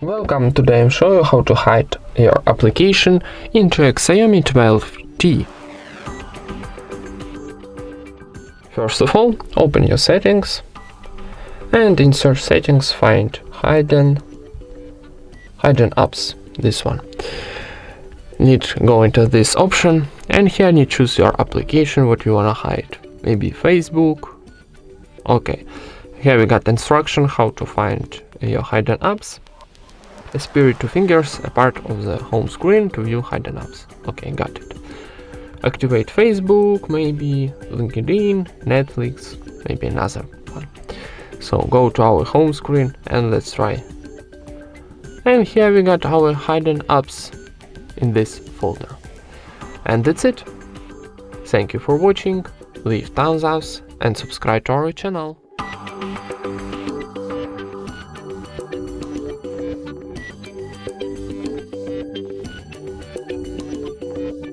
Welcome, today I'm showing you how to hide your application into XIAOMI 12T. First of all, open your settings and in search settings find hidden apps, this one. Need to go into this option and here you choose your application, what you want to hide. Maybe Facebook. Okay, here we got instruction how to find your hidden apps. Spirit two fingers a part of the home screen to view hidden apps. Okay, got it. Activate Facebook, maybe LinkedIn, Netflix, maybe another one. So go to our home screen and let's try. And here we got our hidden apps in this folder. And that's it. Thank you for watching. Leave thumbs up and subscribe to our channel.